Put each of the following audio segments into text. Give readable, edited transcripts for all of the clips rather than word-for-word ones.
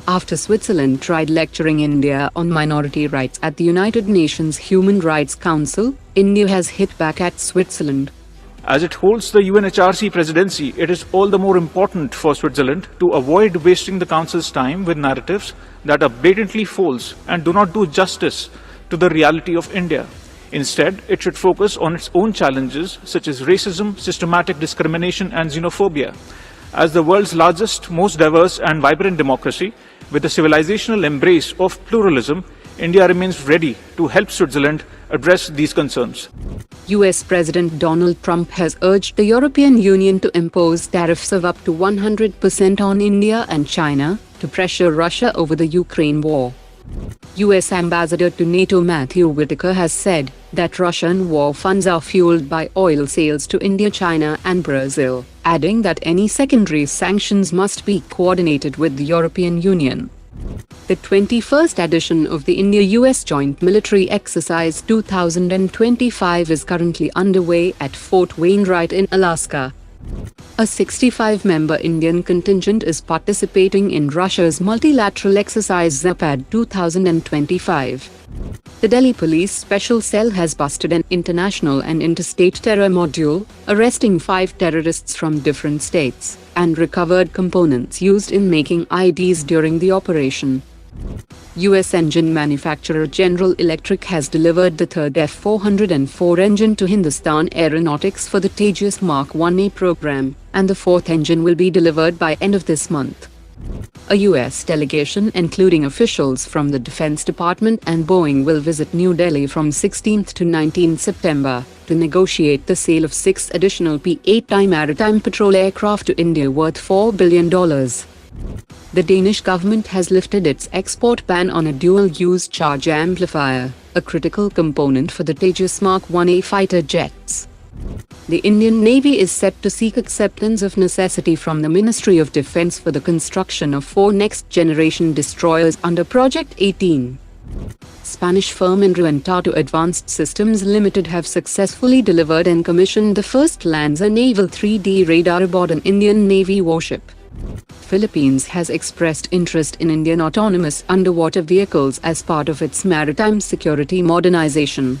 After Switzerland tried lecturing India on minority rights at the United Nations Human Rights Council, India has hit back at Switzerland. As it holds the UNHRC presidency, it is all the more important for Switzerland to avoid wasting the Council's time with narratives that are blatantly false and do not do justice to the reality of India. Instead, it should focus on its own challenges such as racism, systematic discrimination and xenophobia. As the world's largest, most diverse and vibrant democracy, with a civilizational embrace of pluralism, India remains ready to help Switzerland address these concerns. US President Donald Trump has urged the European Union to impose tariffs of up to 100% on India and China to pressure Russia over the Ukraine war. US Ambassador to NATO Matthew Whitaker has said that Russian war funds are fueled by oil sales to India, China and Brazil, adding that any secondary sanctions must be coordinated with the European Union. The 21st edition of the India-US Joint Military Exercise 2025 is currently underway at Fort Wainwright in Alaska. A 65-member Indian contingent is participating in Russia's multilateral exercise Zapad 2025. The Delhi Police Special Cell has busted an international and interstate terror module, arresting 5 terrorists from different states, and recovered components used in making IDs during the operation. US engine manufacturer General Electric has delivered the third F404 engine to Hindustan Aeronautics for the Tejas Mark 1A program, and the fourth engine will be delivered by end of this month. A US delegation including officials from the Defense Department and Boeing will visit New Delhi from 16th to 19th September to negotiate the sale of 6 additional P-8I maritime patrol aircraft to India worth $4 billion. The Danish government has lifted its export ban on a dual-use charge amplifier, a critical component for the Tejas Mark 1A fighter jets. The Indian Navy is set to seek acceptance of necessity from the Ministry of Defence for the construction of 4 next-generation destroyers under Project 18. Spanish firm Enruentado Advanced Systems Limited have successfully delivered and commissioned the first Lanza naval 3D radar aboard an Indian Navy warship. Philippines has expressed interest in Indian autonomous underwater vehicles as part of its maritime security modernization.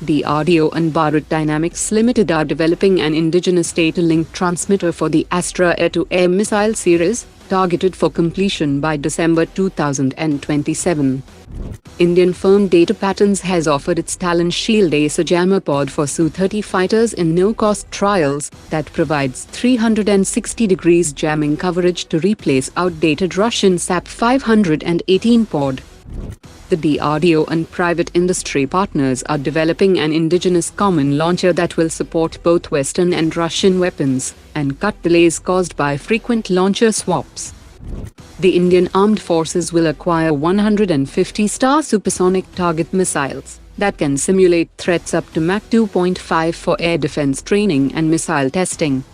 DRDO and Bharat Dynamics Limited are developing an indigenous data-linked transmitter for the Astra air-to-air missile series, targeted for completion by December 2027. Indian firm Data Patterns has offered its Talon Shield AESA jammer pod for Su-30 fighters in no-cost trials that provides 360 degrees jamming coverage to replace outdated Russian SAP 518 pod. The DRDO and private industry partners are developing an indigenous common launcher that will support both Western and Russian weapons, and cut delays caused by frequent launcher swaps. The Indian Armed Forces will acquire 150 Star supersonic target missiles that can simulate threats up to Mach 2.5 for air defense training and missile testing.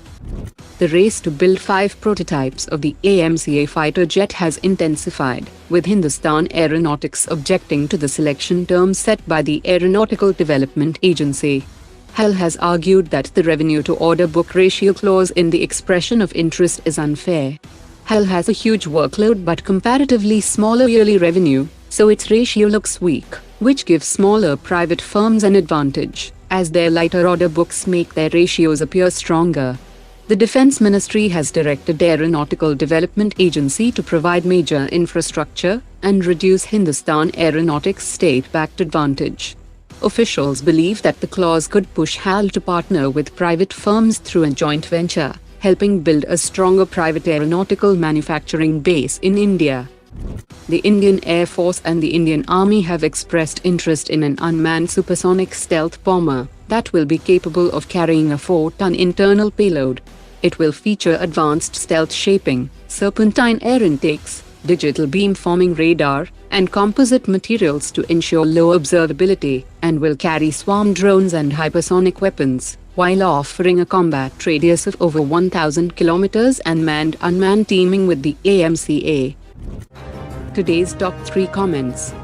The race to build 5 prototypes of the AMCA fighter jet has intensified, with Hindustan Aeronautics objecting to the selection terms set by the Aeronautical Development Agency. HAL has argued that the revenue-to-order book ratio clause in the expression of interest is unfair. HAL has a huge workload but comparatively smaller yearly revenue, so its ratio looks weak, which gives smaller private firms an advantage, as their lighter order books make their ratios appear stronger. The Defense Ministry has directed the Aeronautical Development Agency to provide major infrastructure and reduce Hindustan Aeronautics' state-backed advantage. Officials believe that the clause could push HAL to partner with private firms through a joint venture, helping build a stronger private aeronautical manufacturing base in India. The Indian Air Force and the Indian Army have expressed interest in an unmanned supersonic stealth bomber that will be capable of carrying a 4-ton internal payload. It will feature advanced stealth shaping, serpentine air intakes, digital beamforming radar, and composite materials to ensure low observability, and will carry swarm drones and hypersonic weapons, while offering a combat radius of over 1,000 kilometers and manned-unmanned teaming with the AMCA. Today's top 3 comments.